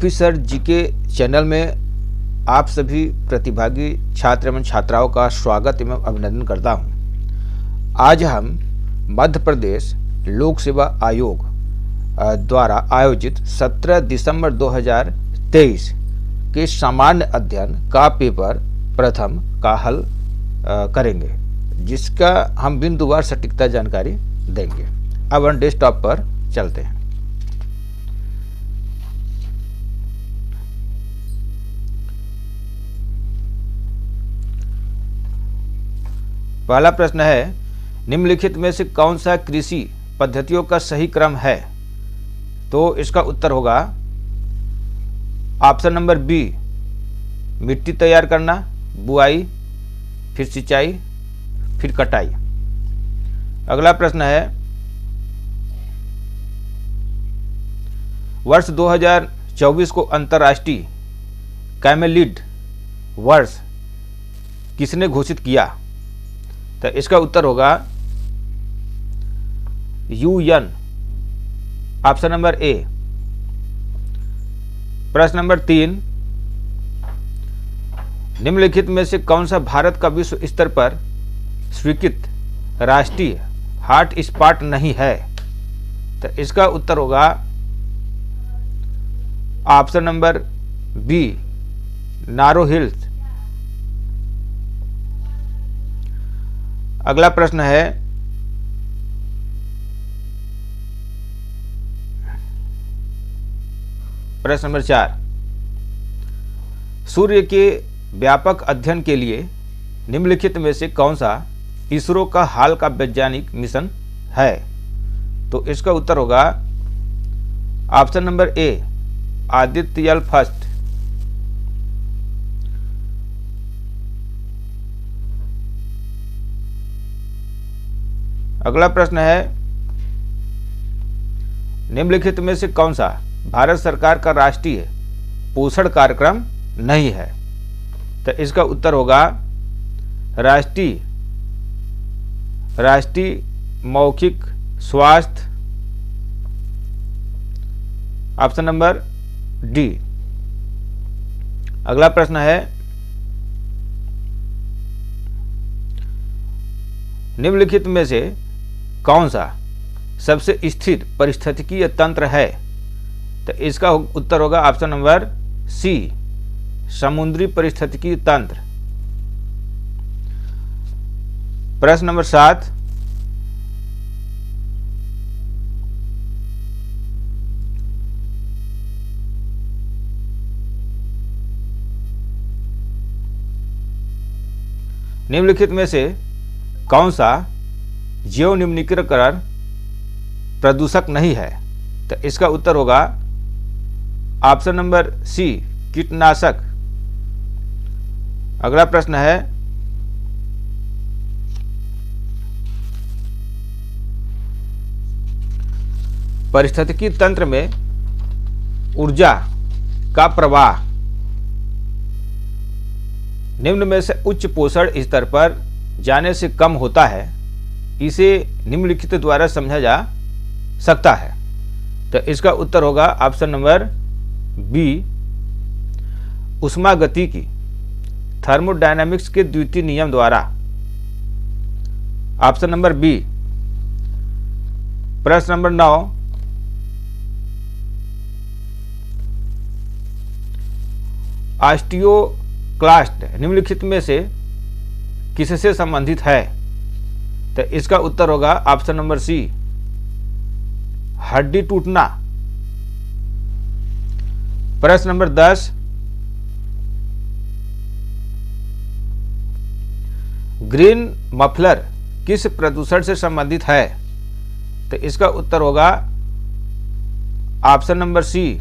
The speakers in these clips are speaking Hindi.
ऑफिसर जीके चैनल में आप सभी प्रतिभागी छात्र एवं छात्राओं का स्वागत एवं अभिनंदन करता हूं। आज हम मध्य प्रदेश लोक सेवा आयोग द्वारा आयोजित 17 दिसंबर 2023 के सामान्य अध्ययन का पेपर प्रथम का हल करेंगे, जिसका हम बिंदुवार सटीकता जानकारी देंगे। अब हम डेस्कटॉप पर चलते हैं। पहला प्रश्न है, निम्नलिखित में से कौन सा कृषि पद्धतियों का सही क्रम है? तो इसका उत्तर होगा ऑप्शन नंबर बी, मिट्टी तैयार करना, बुआई, फिर सिंचाई, फिर कटाई। अगला प्रश्न है, वर्ष 2024 को अंतर्राष्ट्रीय कैमेलिड वर्ष किसने घोषित किया? तो इसका उत्तर होगा UN, ऑप्शन नंबर ए। प्रश्न नंबर 3, निम्नलिखित में से कौन सा भारत का विश्व स्तर पर स्वीकृत राष्ट्रीय हॉट स्पॉट नहीं है? तो इसका उत्तर होगा ऑप्शन नंबर बी, नारो हिल्स। अगला प्रश्न है, प्रश्न नंबर 4, सूर्य के व्यापक अध्ययन के लिए निम्नलिखित में से कौन सा इसरो का हाल का वैज्ञानिक मिशन है? तो इसका उत्तर होगा ऑप्शन नंबर ए, आदित्य एल फर्स्ट। अगला प्रश्न है, निम्नलिखित में से कौन सा भारत सरकार का राष्ट्रीय पोषण कार्यक्रम नहीं है? तो इसका उत्तर होगा राष्ट्रीय मौखिक स्वास्थ्य, ऑप्शन नंबर डी। अगला प्रश्न है, निम्नलिखित में से कौन सा सबसे स्थिर पारिस्थितिकीय तंत्र है? तो इसका उत्तर होगा ऑप्शन नंबर सी, समुद्री पारिस्थितिकीय तंत्र। प्रश्न नंबर 7, निम्नलिखित में से कौन सा जैव निम्नीकरण प्रदूषक नहीं है? तो इसका उत्तर होगा ऑप्शन नंबर सी, कीटनाशक। अगला प्रश्न है, पारिस्थितिकी तंत्र में ऊर्जा का प्रवाह निम्न में से उच्च पोषण स्तर पर जाने से कम होता है, इसे निम्नलिखित द्वारा समझा जा सकता है। तो इसका उत्तर होगा ऑप्शन नंबर बी, ऊष्मागतिकी, थर्मोडायनामिक्स के द्वितीय नियम द्वारा। Option number B. प्रश्न नंबर 9, ऑस्टियोक्लास्ट निम्नलिखित में से किससे संबंधित है? तो इसका उत्तर होगा ऑप्शन नंबर सी, हड्डी टूटना। प्रश्न नंबर 10, ग्रीन मफलर किस प्रदूषण से संबंधित है? तो इसका उत्तर होगा ऑप्शन नंबर सी,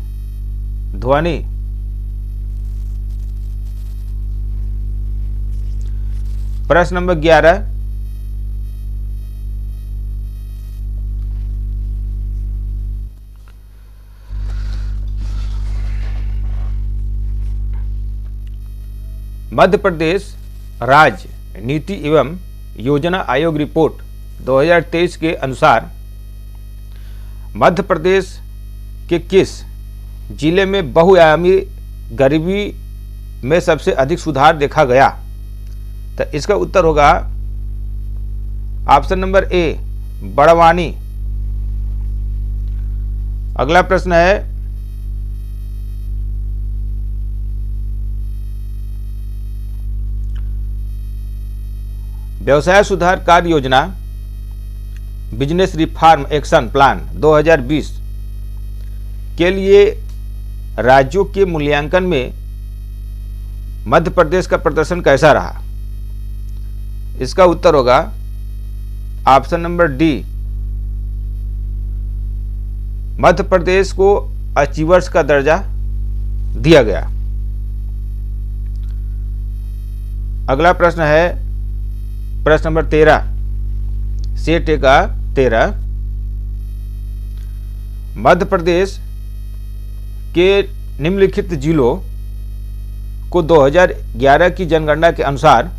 ध्वनि। प्रश्न नंबर 11, मध्य प्रदेश राज्य नीति एवं योजना आयोग रिपोर्ट 2023 के अनुसार मध्य प्रदेश के किस जिले में बहुआयामी गरीबी में सबसे अधिक सुधार देखा गया? तो इसका उत्तर होगा ऑप्शन नंबर ए, बड़वानी। अगला प्रश्न है, व्यवसाय सुधार कार्य योजना बिजनेस रिफॉर्म एक्शन प्लान 2020 के लिए राज्यों के मूल्यांकन में मध्य प्रदेश का प्रदर्शन कैसा रहा? इसका उत्तर होगा option number D, Madhya Pradesh को अचीवर्स का दर्जा दिया गया। अगला प्रश्न है प्रश्न नंबर 13, सेट का 13, मध्य प्रदेश के निम्नलिखित जिलों को 2011 की जनगणना के अनुसार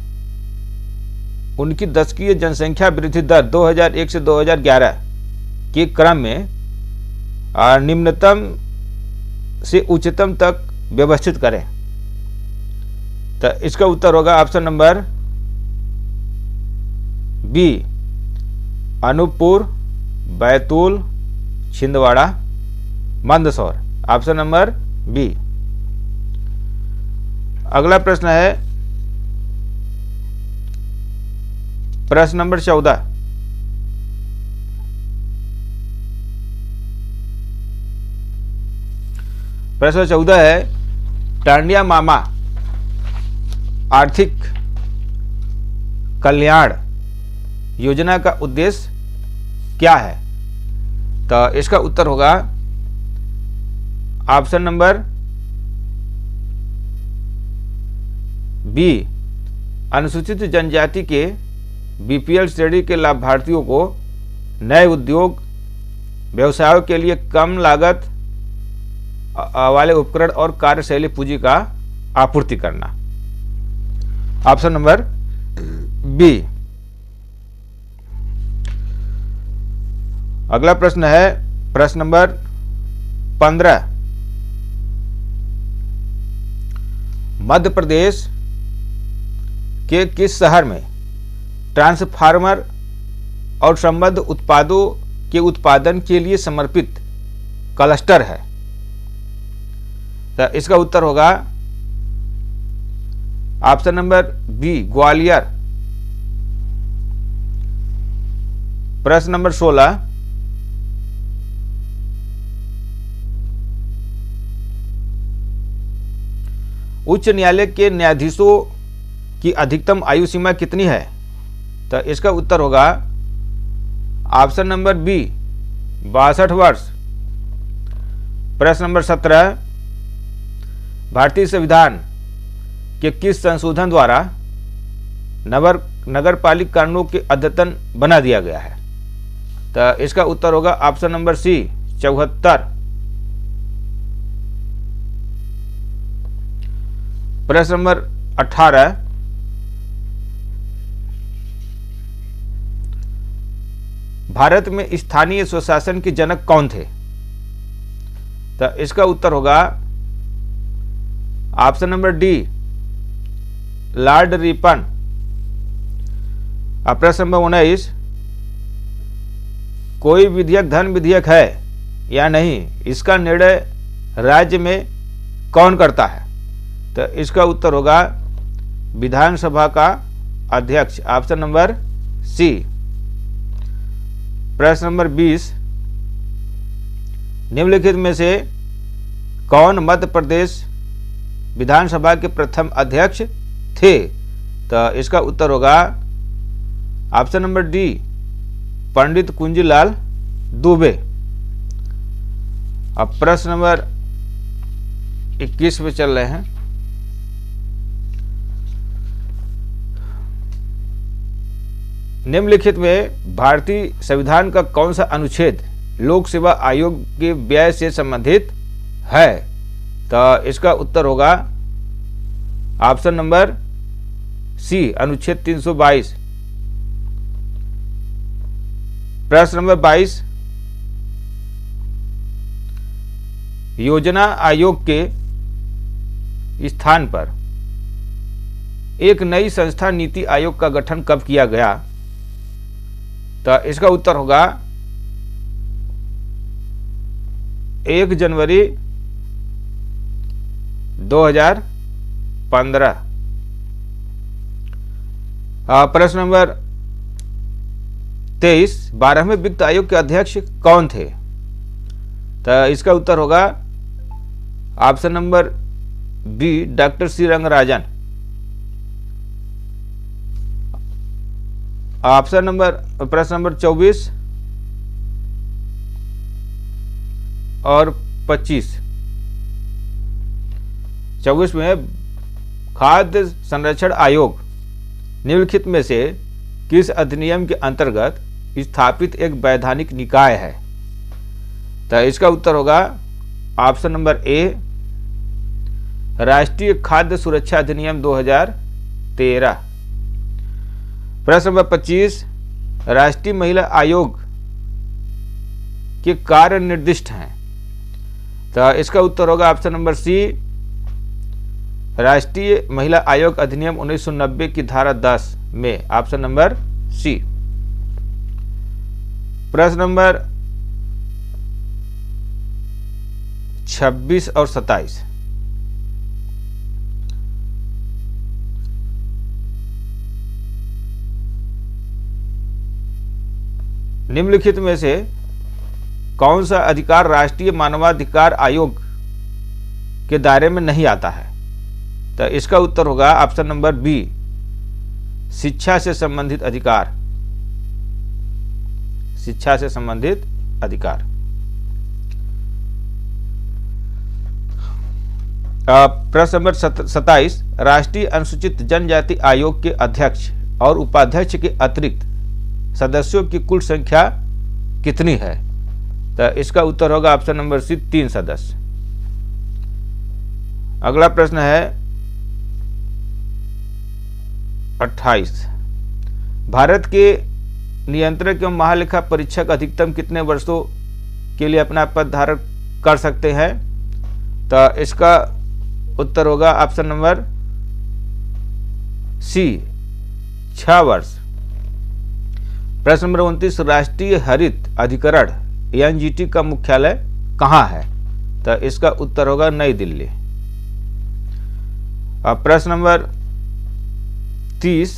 उनकी दशकीय जनसंख्या वृद्धि दर 2001 से 2011 के क्रम में निम्नतम से उच्चतम तक व्यवस्थित करें। तो इसका उत्तर होगा option number B, Anuppur, Betul, Chhindwara, Mandsaur. Option number B. अगला प्रश्न है प्रश्न नंबर 14, प्रश्न 14 है, टांडिया मामा आर्थिक कल्याण योजना का उद्देश्य क्या है? तो इसका उत्तर होगा ऑप्शन नंबर बी, अनुसूचित जनजाति के बीपीएल श्रेणी के लाभार्थियों को नए उद्योग व्यवसायों के लिए कम लागत वाले उपकरण और कार्यशैली पूंजी का आपूर्ति करना। Option number B. अगला प्रश्न है प्रश्न नंबर 15, मध्य प्रदेश के किस शहर में ट्रांसफार्मर और संबद्ध उत्पादों के उत्पादन के लिए समर्पित क्लस्टर है? तो इसका उत्तर होगा ऑप्शन नंबर बी, ग्वालियर। प्रश्न नंबर 16, उच्च न्यायालय के न्यायाधीशों की अधिकतम आयु सीमा कितनी है? तो इसका उत्तर होगा ऑप्शन नंबर बी, 62 वर्ष। प्रश्न नंबर 17, भारतीय संविधान के किस संशोधन द्वारा नगरपालिक कानूनों के अद्यतन बना दिया गया है? तो इसका उत्तर होगा ऑप्शन नंबर सी, 74। प्रश्न नंबर 18, भारत में स्थानीय स्वशासन के जनक कौन थे? तो इसका उत्तर होगा option number D, Lord Ripon. प्रश्न नंबर 19, कोई विधेयक धन विधेयक है या नहीं, इसका निर्णय राज्य में कौन करता है? तो इसका उत्तर होगा विधानसभा का अध्यक्ष। Option number C. प्रश्न नंबर 20, निम्नलिखित में से कौन मध्य प्रदेश विधानसभा के प्रथम अध्यक्ष थे? तो इसका उत्तर होगा ऑप्शन नंबर डी, पंडित कुंजीलाल दुबे। अब प्रश्न नंबर 21 पे चल रहे हैं। निम्नलिखित में भारतीय संविधान का कौन सा अनुच्छेद लोक सेवा आयोग के व्यय से संबंधित है? तो इसका उत्तर होगा ऑप्शन नंबर सी, अनुच्छेद 322। प्रश्न नंबर 22, योजना आयोग के स्थान पर एक नई संस्था नीति आयोग का गठन कब किया गया? तो इसका उत्तर होगा 1 जनवरी 2015। प्रश्न नंबर 23, 12वें वित्त आयोग के अध्यक्ष कौन थे? तो इसका उत्तर होगा option number B, doctor C Rangarajan. प्रश्न नंबर 24 और 25। 24 में खाद्य संरक्षण आयोग निम्नलिखित में से किस अधिनियम के अंतर्गत स्थापित एक वैधानिक निकाय है? तो इसका उत्तर होगा ऑप्शन नंबर ए, राष्ट्रीय खाद्य सुरक्षा अधिनियम 2013। प्रश्न नंबर 25, राष्ट्रीय महिला आयोग के कार्य निर्दिष्ट हैं। तो इसका उत्तर होगा ऑप्शन नंबर सी, राष्ट्रीय महिला आयोग अधिनियम 1990 की धारा 10 में, ऑप्शन नंबर सी। प्रश्न नंबर 26 और 27। निम्नलिखित में से कौन सा अधिकार राष्ट्रीय मानवाधिकार आयोग के दायरे में नहीं आता है? तो इसका उत्तर होगा ऑप्शन नंबर बी, शिक्षा से संबंधित अधिकार। शिक्षा से संबंधित अधिकार। प्रश्न नंबर 27, राष्ट्रीय अनुसूचित जनजाति आयोग के अध्यक्ष और उपाध्यक्ष के अतिरिक्त सदस्यों की कुल संख्या कितनी है? तो इसका उत्तर होगा ऑप्शन नंबर सी, 3 सदस्य। अगला प्रश्न है 28, भारत के नियंत्रक एवं महालेखा परीक्षक अधिकतम कितने वर्षों के लिए अपना पद धारण कर सकते हैं? तो इसका उत्तर होगा ऑप्शन नंबर सी, 6 वर्ष। प्रश्न नंबर 29, राष्ट्रीय हरित अधिकरण एनजीटी का मुख्यालय कहाँ है? तो इसका उत्तर होगा नई दिल्ली। अब प्रश्न नंबर 30,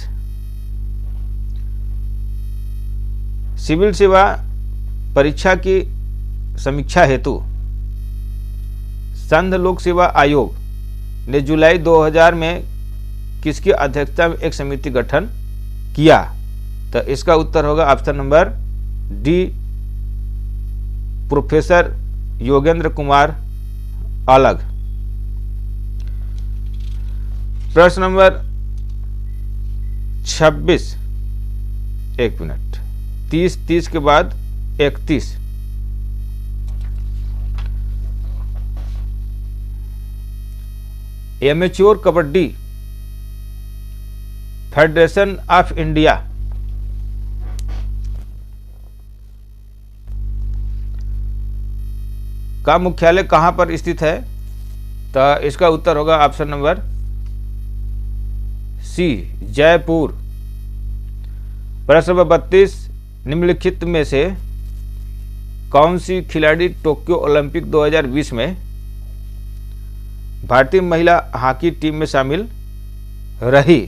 सिविल सेवा परीक्षा की समीक्षा हेतु संघ लोक सेवा आयोग ने जुलाई 2000 में किसकी अध्यक्षता में एक समिति गठन किया? तो इसका उत्तर होगा option number D, professor Yogendra Kumar अलग। प्रश्न नंबर 26, 1 मिनट, 30 के बाद 31। Amateur kabaddi federation of India का मुख्यालय कहां पर स्थित है? तो इसका उत्तर होगा ऑप्शन नंबर सी, जयपुर। प्रश्न नंबर 32, निम्नलिखित में से कौन सी खिलाड़ी टोक्यो ओलंपिक 2020 में भारतीय महिला हॉकी टीम में शामिल रही?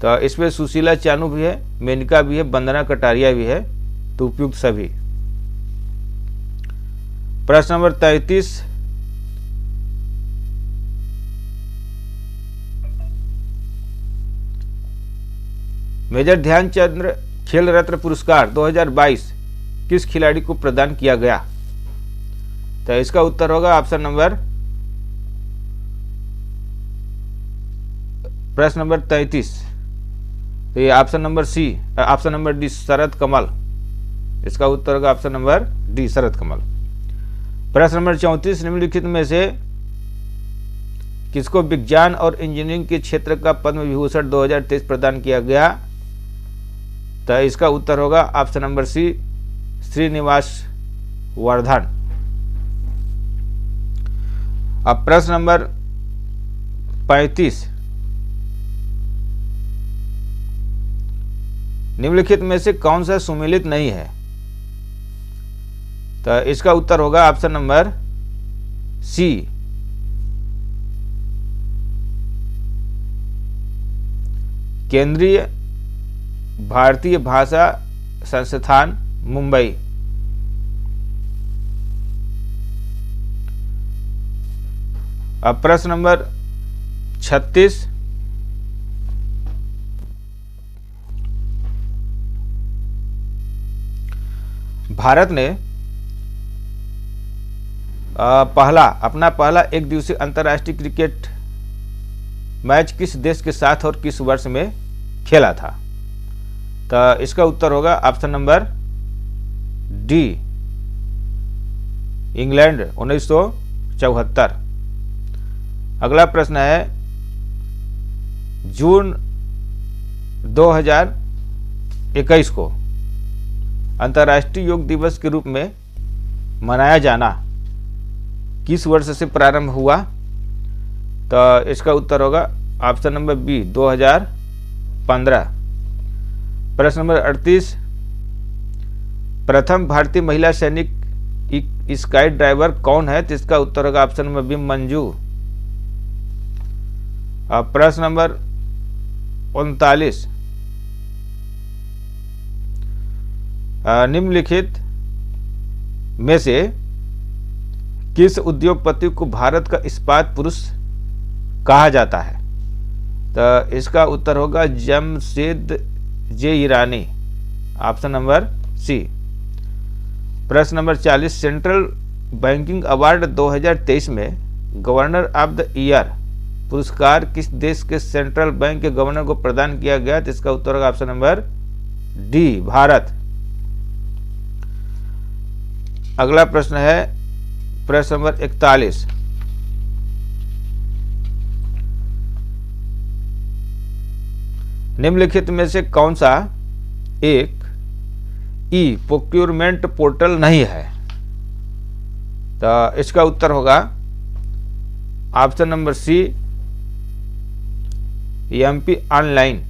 तो इसमें सुशीला चानू भी है, मेनका भी है, वंदना कटारिया भी है, तो उपयुक्त सभी। प्रश्न नंबर 33, मेजर ध्यानचंद खेल रत्न पुरस्कार 2022 किस खिलाड़ी को प्रदान किया गया? तो इसका उत्तर होगा ऑप्शन नंबर, प्रश्न नंबर 33, तो ये option number C, option number D, Sharad Kamal. इसका उत्तर होगा option number D, Sharad Kamal. प्रश्न नंबर 34, निम्नलिखित में से किसको विज्ञान और इंजीनियरिंग के क्षेत्र का पद्म विभूषण 2023 प्रदान किया गया? तो इसका उत्तर होगा option number C, Srinivas Vardhan. अब प्रश्न नंबर 35, निम्नलिखित में से कौन सा सुमेलित नहीं है? तो इसका उत्तर होगा ऑप्शन नंबर सी, केंद्रीय भारतीय भाषा संस्थान मुंबई। अब प्रश्न नंबर 36, भारत ने अपना पहला एक दिवसीय अंतर्राष्ट्रीय क्रिकेट मैच किस देश के साथ और किस वर्ष में खेला था? तो इसका उत्तर होगा ऑप्शन नंबर डी, इंग्लैंड 1974। अगला प्रश्न है, जून 2021 को अंतर्राष्ट्रीय योग दिवस के रूप में मनाया जाना किस वर्ष से प्रारंभ हुआ? तो इसका उत्तर होगा ऑप्शन नंबर बी, 2015। प्रश्न नंबर 38, प्रथम भारतीय महिला सैनिक स्काई ड्राइवर कौन है? तो इसका उत्तर होगा ऑप्शन नंबर बी, मंजू। अब प्रश्न नंबर 39, निम्नलिखित में से किस उद्योगपति को भारत का इस्पात पुरुष कहा जाता है? तो इसका उत्तर होगा जमशेद जे ईरानी, ऑप्शन नंबर सी। प्रश्न नंबर 40, सेंट्रल बैंकिंग अवार्ड 2023 में गवर्नर ऑफ द ईयर पुरस्कार किस देश के सेंट्रल बैंक के गवर्नर को प्रदान किया गया? तो इसका उत्तर होगा ऑप्शन नंबर डी, भारत। अगला प्रश्न है प्रश्न नंबर 41, निम्नलिखित में से कौन सा एक ई प्रोक्योरमेंट पोर्टल नहीं है? तो इसका उत्तर होगा option number C, MP online.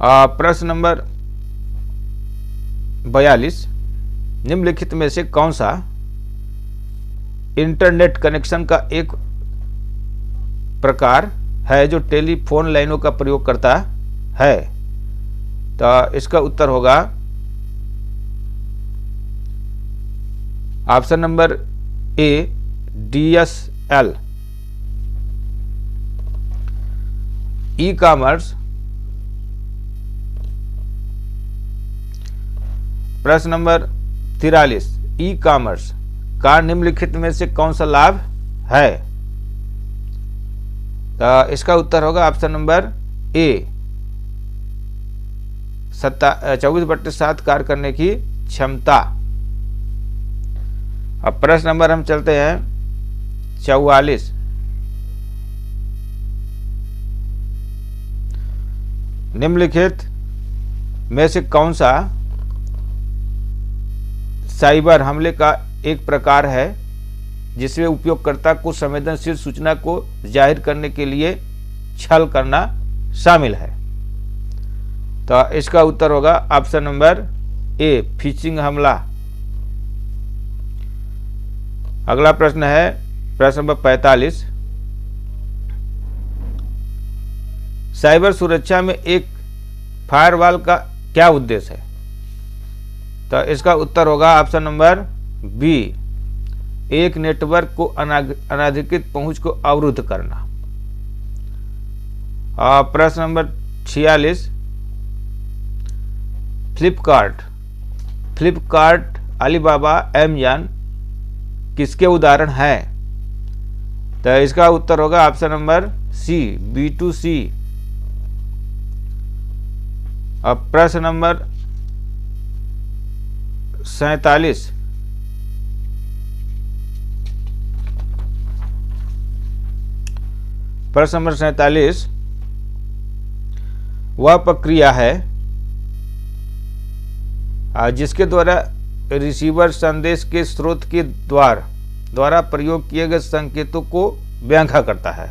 प्रश्न नंबर 42, निम्नलिखित में से कौन सा इंटरनेट कनेक्शन का एक प्रकार है जो टेलीफोन लाइनों का प्रयोग करता है? तो इसका उत्तर होगा ऑप्शन नंबर ए, DSL। E commerce. प्रश्न नंबर 43, ई कॉमर्स का निम्नलिखित में से कौन सा लाभ है? तो इसका उत्तर होगा ऑप्शन नंबर ए, 24/7 कार्य करने की क्षमता। अब प्रश्न नंबर हम चलते हैं 44, निम्नलिखित में से कौन सा साइबर हमले का एक प्रकार है जिसमें उपयोगकर्ता को संवेदनशील सूचना को जाहिर करने के लिए छल करना शामिल है? तो इसका उत्तर होगा ऑप्शन नंबर ए, फिशिंग हमला। अगला प्रश्न है प्रश्न नंबर 45, साइबर सुरक्षा में एक फायरवॉल का क्या उद्देश्य है? तो इसका उत्तर होगा ऑप्शन नंबर बी, एक नेटवर्क को अनाधिकृत पहुंच को अवरुद्ध करना। प्रश्न नंबर 46, फ्लिपकार्ट, अलीबाबा, अमेज़न किसके उदाहरण हैं? तो इसका उत्तर होगा ऑप्शन नंबर सी, B2C। अब प्रश्न नंबर 47, प्रश्न नंबर 47, वह प्रक्रिया है जिसके द्वारा रिसीवर संदेश के स्रोत के द्वार द्वारा प्रयोग किए गए संकेतों को व्याख्या करता है।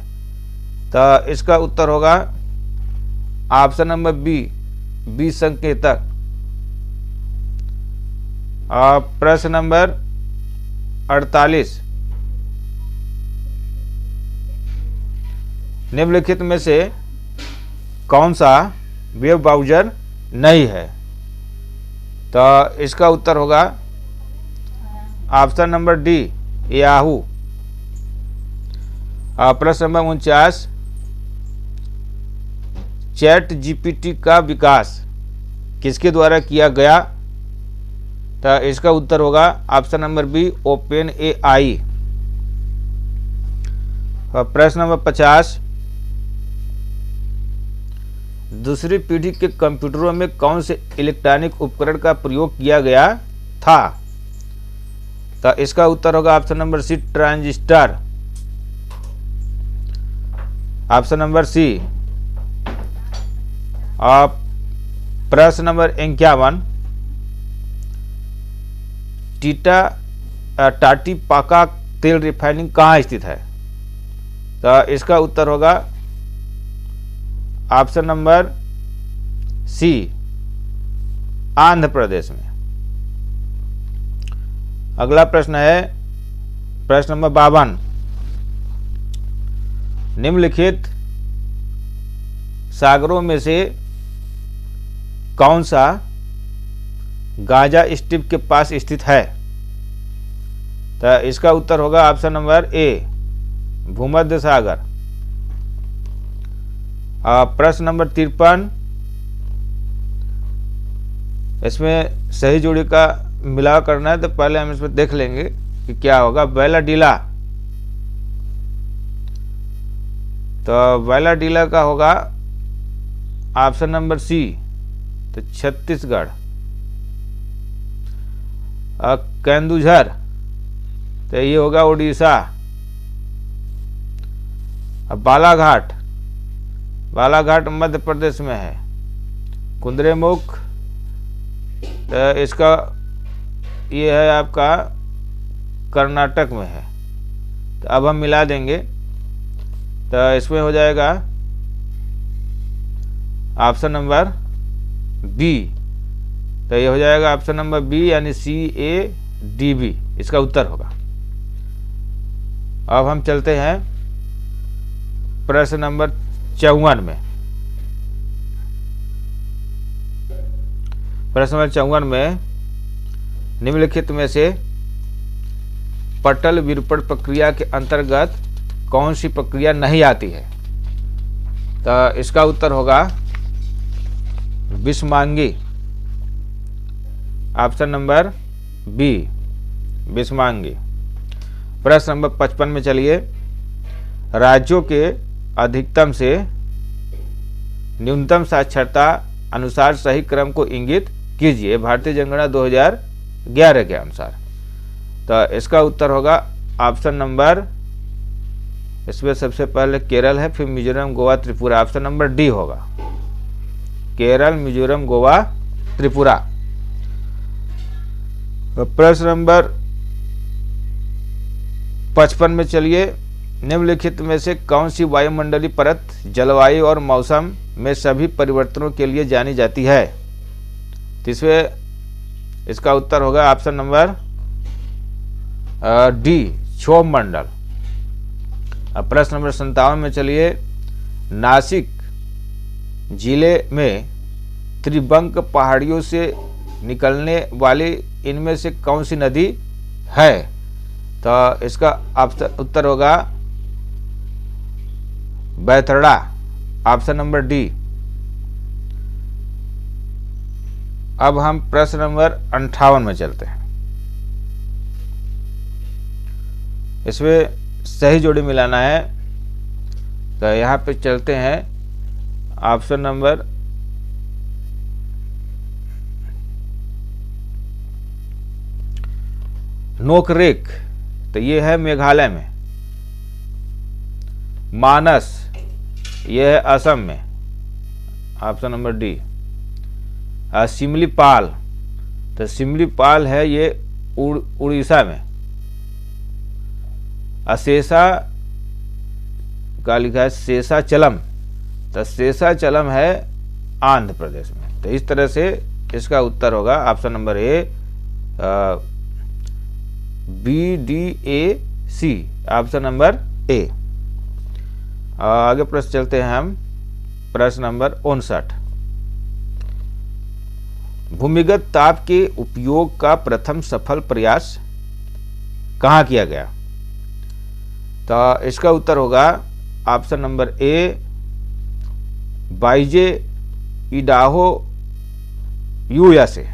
तो इसका उत्तर होगा ऑप्शन नंबर बी, विसंकेतक। और प्रश्न नंबर 48, निम्नलिखित में से कौन सा वेब ब्राउज़र नहीं है? तो इसका उत्तर होगा ऑप्शन नंबर डी, याहू। प्रश्न नंबर 49, चैट जीपीटी का विकास किसके द्वारा किया गया? तो इसका उत्तर होगा option number B, open AI. प्रश्न नंबर 50, दूसरी पीढ़ी के कंप्यूटरों में कौन से इलेक्ट्रॉनिक उपकरण का प्रयोग किया गया था? तो इसका उत्तर होगा option number C, transistor. Option number C. और प्रश्न नंबर 51, टाटी पाका तेल रिफाइनिंग कहाँ स्थित है? तो इसका उत्तर होगा ऑप्शन नंबर सी, आंध्र प्रदेश में। अगला प्रश्न है प्रश्न नंबर 52, निम्नलिखित सागरों में से कौन सा गाजा स्ट्रिप के पास स्थित है? तो इसका उत्तर होगा ऑप्शन नंबर ए, भूमध्य सागर। प्रश्न नंबर 53, इसमें सही जोड़ी का मिलाव करना है, तो पहले हम इसमें देख लेंगे कि क्या होगा। बैलाडीला, तो बैलाडीला का होगा ऑप्शन नंबर सी, तो छत्तीसगढ़। केंदुझर, तो ये होगा उड़ीसा। अब बालाघाट, बालाघाट मध्य प्रदेश में है। कुद्रेमुख, तो इसका ये है आपका कर्नाटक में है। तो अब हम मिला देंगे, तो इसमें हो जाएगा ऑप्शन नंबर बी। तो ये हो जाएगा ऑप्शन नंबर बी, यानी CADB इसका उत्तर होगा। अब हम चलते हैं प्रश्न नंबर 54 में। प्रश्न नंबर 54 में निम्नलिखित में से पटल विरूपण प्रक्रिया के अंतर्गत कौन सी प्रक्रिया नहीं आती है? तो इसका उत्तर होगा विषमांगी। ऑप्शन नंबर बी, विषमांगी। प्रश्न नंबर 55 में चलिए, राज्यों के अधिकतम से न्यूनतम साक्षरता अनुसार सही क्रम को इंगित कीजिए, भारतीय जनगणना 2011 के अनुसार। तो इसका उत्तर होगा ऑप्शन नंबर, इसमें सबसे पहले केरल है, फिर Mizoram, Goa, Tripura. Option number D होगा, केरल, मिजोरम, गोवा, त्रिपुरा। प्रश्न नंबर 55 में चलिए, निम्नलिखित में से कौन सी वायुमंडलीय परत जलवायु और मौसम में सभी परिवर्तनों के लिए जानी जाती है? तीसरे इसका उत्तर होगा ऑप्शन नंबर डी, क्षोभ मंडल। अब प्रश्न नंबर 57 में चलिए, नासिक जिले में त्रिबंक पहाड़ियों से निकलने वाली इनमें से कौन सी नदी है? तो इसका उत्तर होगा बैतरड़ा। Option number D. अब हम प्रश्न नंबर 58 में चलते हैं। इसमें सही जोड़ी मिलाना है, तो यहाँ पे चलते हैं ऑप्शन नंबर नोकरेक, तो ये है मेघालय में। मानस, ये है असम में। Option number D. सिमलीपाल, तो सिमलीपाल है ये उड़ीसा में। अशेषा का लिखा है शेषाचलम, तो शेषाचलम है आंध्र प्रदेश में। तो इस तरह से इसका उत्तर होगा ऑप्शन नंबर ए, BDAC, ऑप्शन नंबर ए। आगे प्रश्न चलते हैं हम, प्रश्न नंबर 59। भूमिगत ताप के उपयोग का प्रथम सफल प्रयास कहाँ किया गया? तो इसका उत्तर होगा option number A, Boise Idaho USA.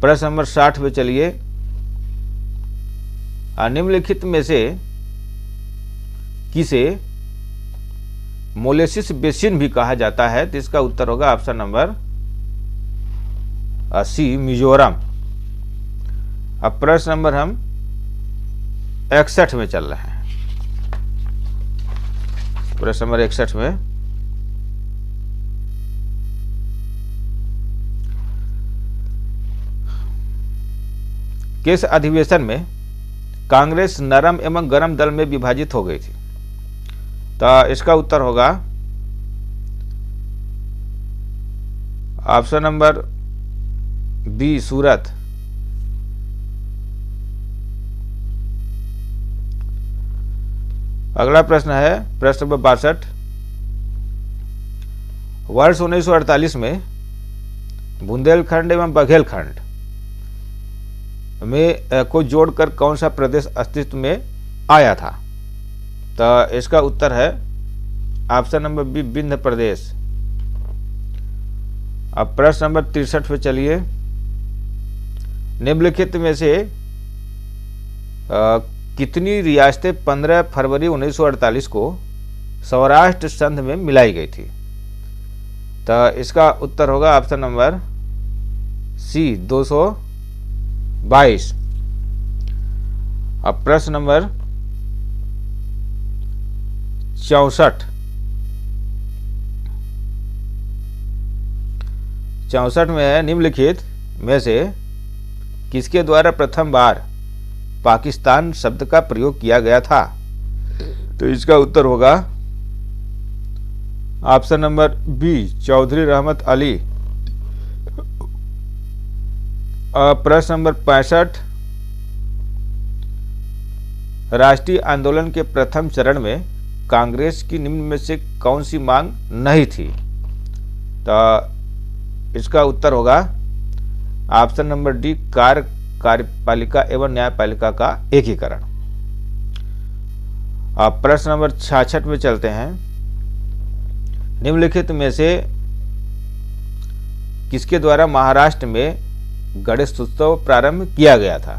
प्रश्न नंबर 60 पे चलिए, निम्नलिखित में से किसे मोलेसिस बेसिन भी कहा जाता है? तो इसका उत्तर होगा ऑप्शन नंबर सी, मिजोरम। अब प्रश्न नंबर हम 61 में चल रहे हैं। प्रश्न नंबर 61 में किस अधिवेशन में कांग्रेस नरम एवं गरम दल में विभाजित हो गई थी? तो इसका उत्तर होगा ऑप्शन नंबर बी, सूरत। अगला प्रश्न है प्रश्न नंबर 62। वर्ष 1948 में बुंदेलखंड एवं बघेलखंड में को जोड़कर कौन सा प्रदेश अस्तित्व में आया था? तो इसका उत्तर है ऑप्शन नंबर बी, विंध्य प्रदेश। अब प्रश्न नंबर 63 पे चलिए, निम्नलिखित में से कितनी रियासतें 15 फरवरी 1948 को सौराष्ट्र संघ में मिलाई गई थी? तो इसका उत्तर होगा ऑप्शन नंबर सी, 222। अब प्रश्न नंबर 64 में है, निम्नलिखित में से किसके द्वारा प्रथम बार पाकिस्तान शब्द का प्रयोग किया गया था? तो इसका उत्तर होगा ऑप्शन नंबर बी, चौधरी रहमत अली। प्रश्न नंबर 65, राष्ट्रीय आंदोलन के प्रथम चरण में कांग्रेस की निम्न में से कौन सी मांग नहीं थी? तो इसका उत्तर होगा ऑप्शन नंबर डी, कार्यपालिका एवं न्यायपालिका का एकीकरण। अब प्रश्न नंबर 66 में चलते हैं, निम्नलिखित में से किसके द्वारा महाराष्ट्र में गणेश उत्सव प्रारंभ किया गया था?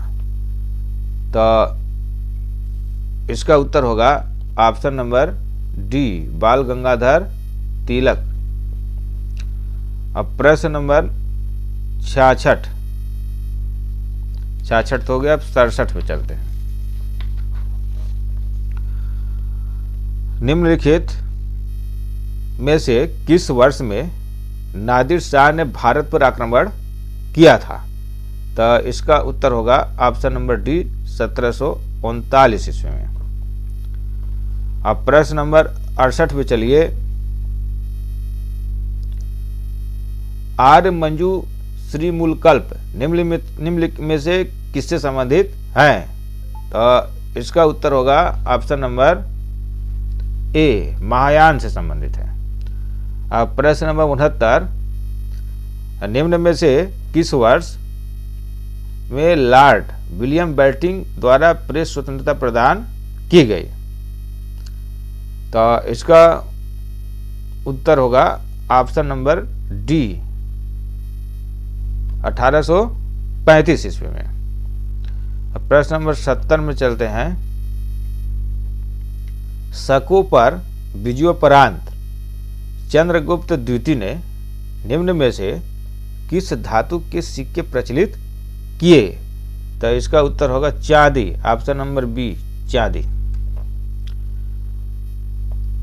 तो इसका उत्तर होगा ऑप्शन नंबर डी, बाल गंगाधर तिलक। अब प्रश्न नंबर 66 हो गया। अब 67 पे चलते हैं, निम्नलिखित में से किस वर्ष में नादिर शाह ने भारत पर आक्रमण किया था? तो इसका उत्तर होगा ऑप्शन नंबर डी, 1739 ईस्वी में। अब प्रश्न नंबर 68 पे चलिए, आर्य मंजू श्रीमूलकल्प निम्नलिखित में से किससे संबंधित हैं? तो इसका उत्तर होगा ऑप्शन नंबर ए, महायान से संबंधित है। अब प्रश्न नंबर 69, निम्न में से किस वर्ष में लॉर्ड विलियम बेंटिंक द्वारा प्रेस स्वतंत्रता प्रदान की गई? तो इसका उत्तर होगा ऑप्शन नंबर डी, 1835 ईस्वी में। अब प्रश्न नंबर 70 में चलते हैं, शकों पर विजयोपरांत चंद्रगुप्त द्वितीय ने निम्न में से किस धातु के सिक्के प्रचलित किए? तो इसका उत्तर होगा चांदी, ऑप्शन नंबर बी, चांदी।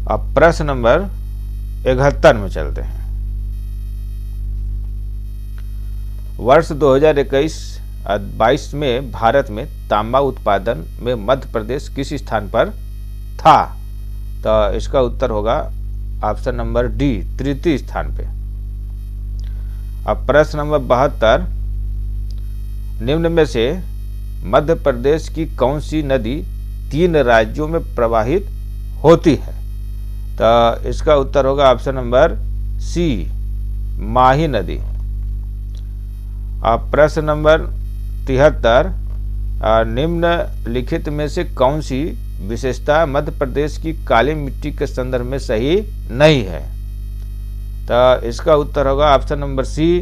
अब प्रश्न नंबर 71 में चलते हैं, वर्ष 2021 2022 में भारत में तांबा उत्पादन में मध्य प्रदेश किस स्थान पर था? तो इसका उत्तर होगा ऑप्शन नंबर डी, तृतीय स्थान पे। अब प्रश्न नंबर 72, निम्न में से मध्य प्रदेश की कौन सी नदी 3 राज्यों में प्रवाहित होती है? तो इसका उत्तर होगा ऑप्शन नंबर सी, माही नदी। अब प्रश्न नंबर 73, निम्नलिखित में से कौन सी विशेषता मध्य प्रदेश की काली मिट्टी के संदर्भ में सही नहीं है? तो इसका उत्तर होगा ऑप्शन नंबर सी,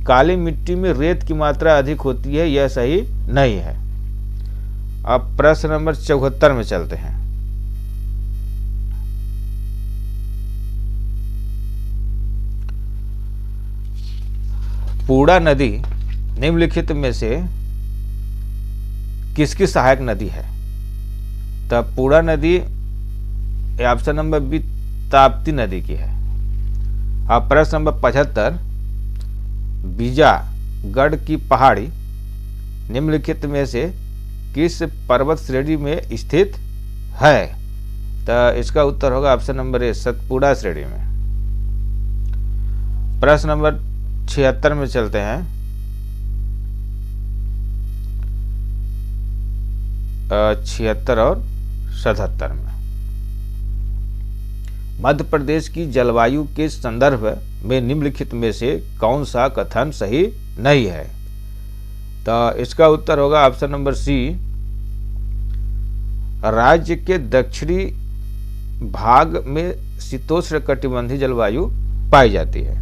काली मिट्टी में रेत की मात्रा अधिक होती है, यह सही नहीं है। अब प्रश्न नंबर 74 में चलते हैं। पूर्णा नदी निम्नलिखित में से किसकी सहायक नदी है? तो पूर्णा नदी ऑप्शन नंबर बी, ताप्ती नदी की है। अब प्रश्न नंबर 75, बीजागढ़ की पहाड़ी निम्नलिखित में से किस पर्वत श्रेणी में स्थित है? तो इसका उत्तर होगा ऑप्शन नंबर ए, सतपुड़ा श्रेणी में। प्रश्न नंबर 76 में चलते हैं। 76 और 77 में मध्य प्रदेश की जलवायु के संदर्भ में निम्नलिखित में से कौन सा कथन सही नहीं है? तो इसका उत्तर होगा ऑप्शन नंबर सी, राज्य के दक्षिणी भाग में शीतोष्ण कटिबंधीय जलवायु पाई जाती है।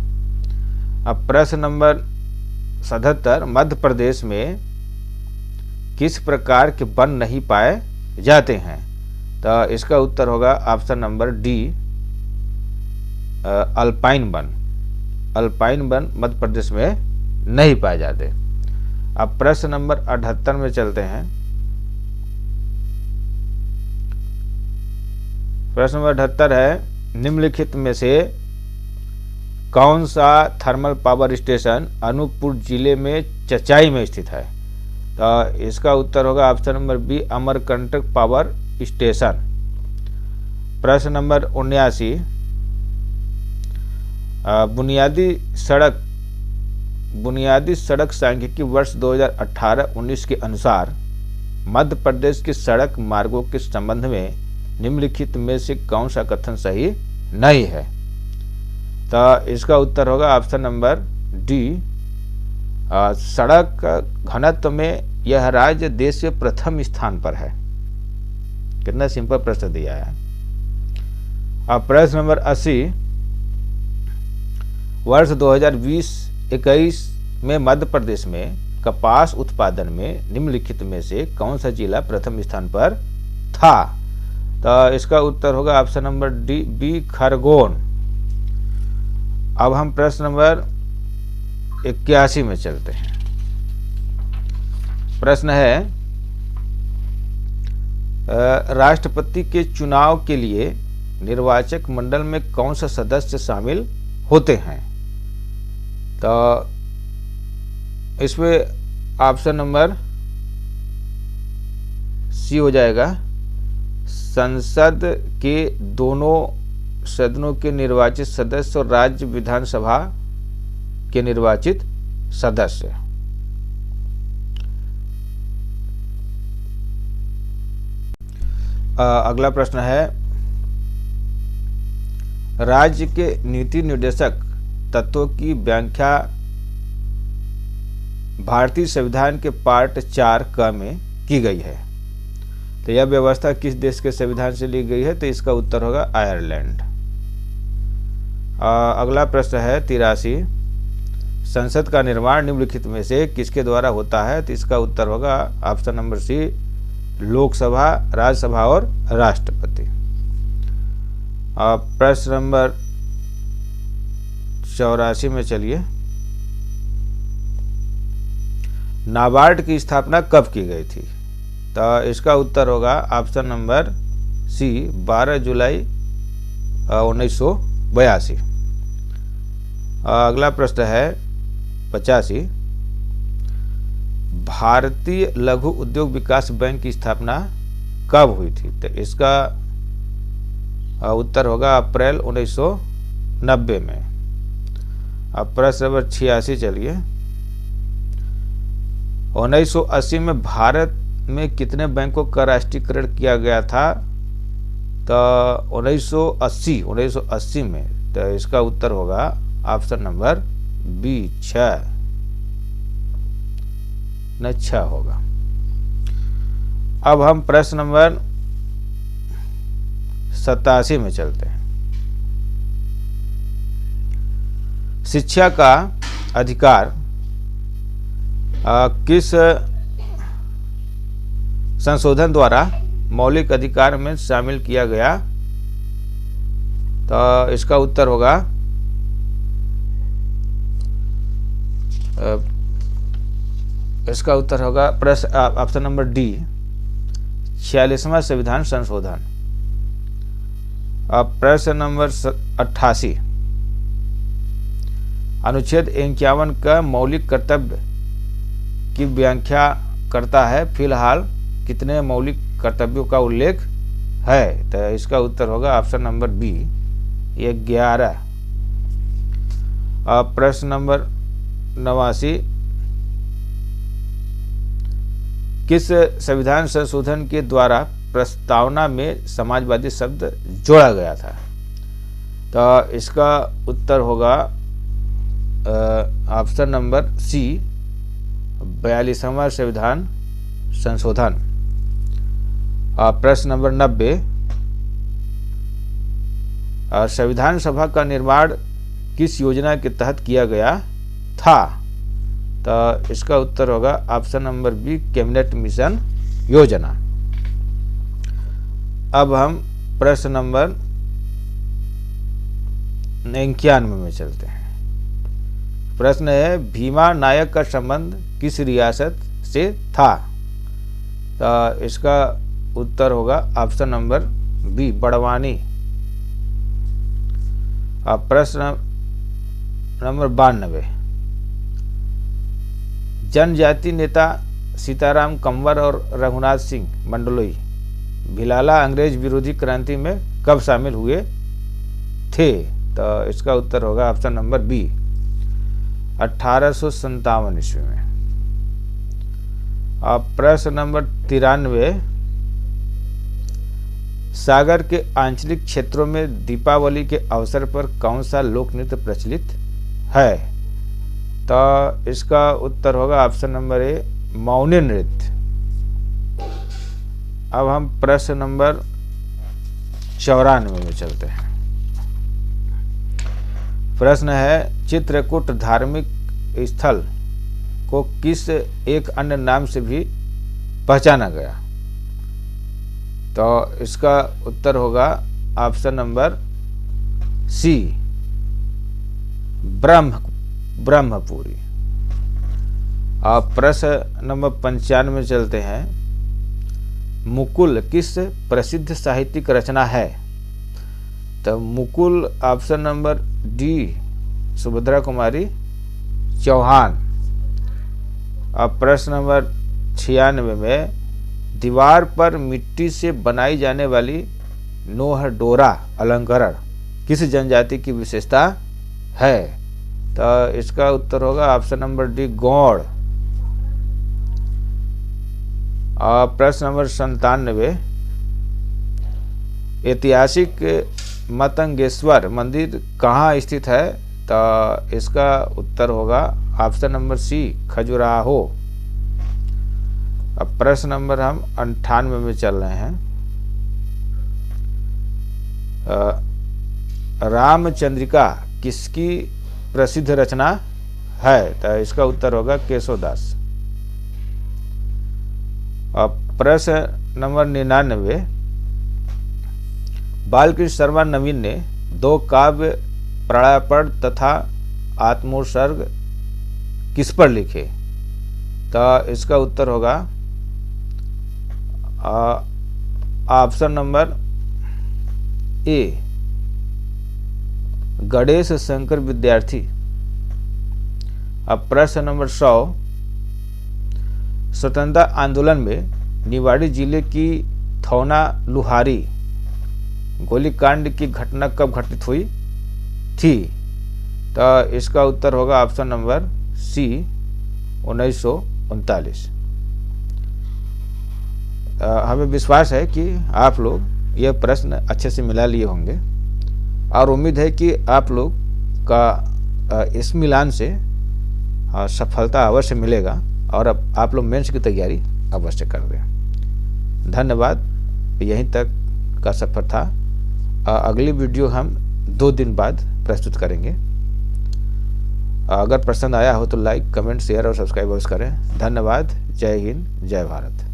अब प्रश्न नंबर 77, मध्य प्रदेश में किस प्रकार के वन नहीं पाए जाते हैं? तो इसका उत्तर होगा ऑप्शन नंबर डी, अल्पाइन वन। अल्पाइन वन मध्य प्रदेश में नहीं पाए जाते। अब प्रश्न नंबर 78 में चलते हैं। प्रश्न नंबर 78 है, निम्नलिखित में से कौन सा थर्मल पावर स्टेशन अनूपपुर जिले में चचाई में स्थित है? तो इसका उत्तर होगा option number B, Amarkantak power station. प्रश्न नंबर 79, बुनियादी सड़क सांख्यिकी वर्ष 2018-19 के अनुसार मध्य प्रदेश के सड़क मार्गों के संबंध में निम्नलिखित में से कौन सा कथन सही नहीं है? तो इसका उत्तर होगा ऑप्शन नंबर डी, सड़क घनत्व में यह राज्य देश में प्रथम स्थान पर है। कितना सिंपल प्रश्न दिया है। अब प्रश्न नंबर 80, वर्ष 2020-21 में मध्य प्रदेश में कपास उत्पादन में निम्नलिखित में से कौन सा जिला प्रथम स्थान पर था? तो इसका उत्तर होगा option number D, B, Khargone. अब हम प्रश्न नंबर 81 में चलते हैं। प्रश्न है, राष्ट्रपति के चुनाव के लिए निर्वाचक मंडल में कौन सा सदस्य शामिल होते हैं? तो इसमें ऑप्शन नंबर सी हो जाएगा, संसद के दोनों सदनों के निर्वाचित सदस्य और राज्य विधानसभा के निर्वाचित सदस्य। अगला प्रश्न है, राज्य के नीति निर्देशक तत्वों की व्याख्या भारतीय संविधान के पार्ट 4 क में की गई है। तो यह व्यवस्था किस देश के संविधान से ली गई है? तो इसका उत्तर होगा आयरलैंड। अगला प्रश्न है 83, संसद का निर्माण निम्नलिखित में से किसके द्वारा होता है? तो इसका उत्तर होगा option number C, Lok Sabha, Rajya Sabha और राष्ट्रपति। प्रश्न नंबर 84 में चलिए, नाबार्ड की स्थापना कब की गई थी? तो इसका उत्तर होगा ऑप्शन नंबर सी, 12 जुलाई 1982। अगला प्रश्न है 85, भारतीय लघु उद्योग विकास बैंक की स्थापना कब हुई थी? तो इसका उत्तर होगा अप्रैल 1990 में। अब प्रश्न नंबर 86 चलिए। 1980 में भारत में कितने बैंकों का राष्ट्रीयकरण किया गया था? तो 1980 में। तो इसका उत्तर होगा ऑप्शन नंबर बी 6 होगा। अब हम प्रश्न नंबर 87 में चलते हैं। शिक्षा का अधिकार किस संशोधन द्वारा मौलिक अधिकार में शामिल किया गया? तो इसका उत्तर होगा प्रश्न ऑप्शन नंबर डी 46वां संविधान संशोधन। अब प्रश्न नंबर 88। अनुच्छेद 51 का मौलिक कर्तव्य की व्याख्या करता है। फिलहाल कितने मौलिक कर्तव्यों का उल्लेख है? तो इसका उत्तर होगा ऑप्शन नंबर बी 11। अब प्रश्न नंबर 89। किस संविधान संशोधन के द्वारा प्रस्तावना में समाजवादी शब्द जोड़ा गया था? तो इसका उत्तर होगा ऑप्शन नंबर सी 42वां संविधान संशोधन। प्रश्न नंबर 90। संविधान सभा का निर्माण किस योजना के तहत किया गया था? तो इसका उत्तर होगा option number B cabinet mission योजना। अब हम प्रश्न नंबर 91 में चलते हैं। प्रश्न है भीमा नायक का संबंध किस रियासत से था? तो इसका उत्तर होगा ऑप्शन नंबर बी बड़वानी। अब प्रश्न नंबर 92। जनजाति नेता सीताराम कंवर और रघुनाथ सिंह मंडलोई भिलाला अंग्रेज विरोधी क्रांति में कब शामिल हुए थे? तो इसका उत्तर होगा ऑप्शन नंबर बी 1857 ईस्वी में। अब प्रश्न नंबर 93। सागर के आंचलिक क्षेत्रों में दीपावली के अवसर पर कौन सा लोक नृत्य प्रचलित है? तो इसका उत्तर होगा ऑप्शन नंबर ए मौनी नृत्य। अब हम प्रश्न नंबर 94 में चलते हैं। प्रश्न है चित्रकूट धार्मिक स्थल को किस एक अन्य नाम से भी पहचाना गया? तो इसका उत्तर होगा ऑप्शन नंबर सी ब्रह्मपुरी। अब प्रश्न नंबर 95 में चलते हैं। मुकुल किस प्रसिद्ध साहित्यिक रचना है? तो Mukul option number D Subhadra Kumari Chauhan. अब प्रश्न नंबर 96 में दीवार पर मिट्टी से बनाई जाने वाली नोह डोरा अलंकरण किस जनजाति की विशेषता है? तो इसका उत्तर होगा ऑप्शन नंबर डी गौड़। और प्रश्न नंबर 97। ऐतिहासिक मतंगेश्वर मंदिर कहाँ स्थित है? तो इसका उत्तर होगा ऑप्शन नंबर सी खजुराहो। अब प्रश्न नंबर हम 98 में चल रहे हैं। रामचंद्रिका किसकी प्रसिद्ध रचना है? तो इसका उत्तर होगा केशवदास। अब प्रश्न नंबर 99। बालकृष्ण शर्मा नवीन ने 2 काव्य प्रणायपण तथा आत्मोत्सर्ग किस पर लिखे? तो इसका उत्तर होगा ऑप्शन नंबर ए गणेश शंकर विद्यार्थी। अब प्रश्न नंबर 100। स्वतंत्रता आंदोलन में निवाड़ी जिले की थौना लुहारी गोलीकांड की घटना कब घटित हुई थी? तो इसका उत्तर होगा ऑप्शन नंबर सी 1939। हमें विश्वास है कि आप लोग यह प्रश्न अच्छे से मिला लिए होंगे और उम्मीद है कि आप लोग का इस मिलान से सफलता अवश्य मिलेगा और अब आप लोग मेंस की तैयारी अवश्य कर दें। धन्यवाद। यहीं तक का सफ़र था। अगली वीडियो हम 2 दिन बाद प्रस्तुत करेंगे। अगर पसंद आया हो तो लाइक, कमेंट, शेयर और सब्सक्राइब अवश्य करें। धन्यवाद। जय हिंद, जय भारत।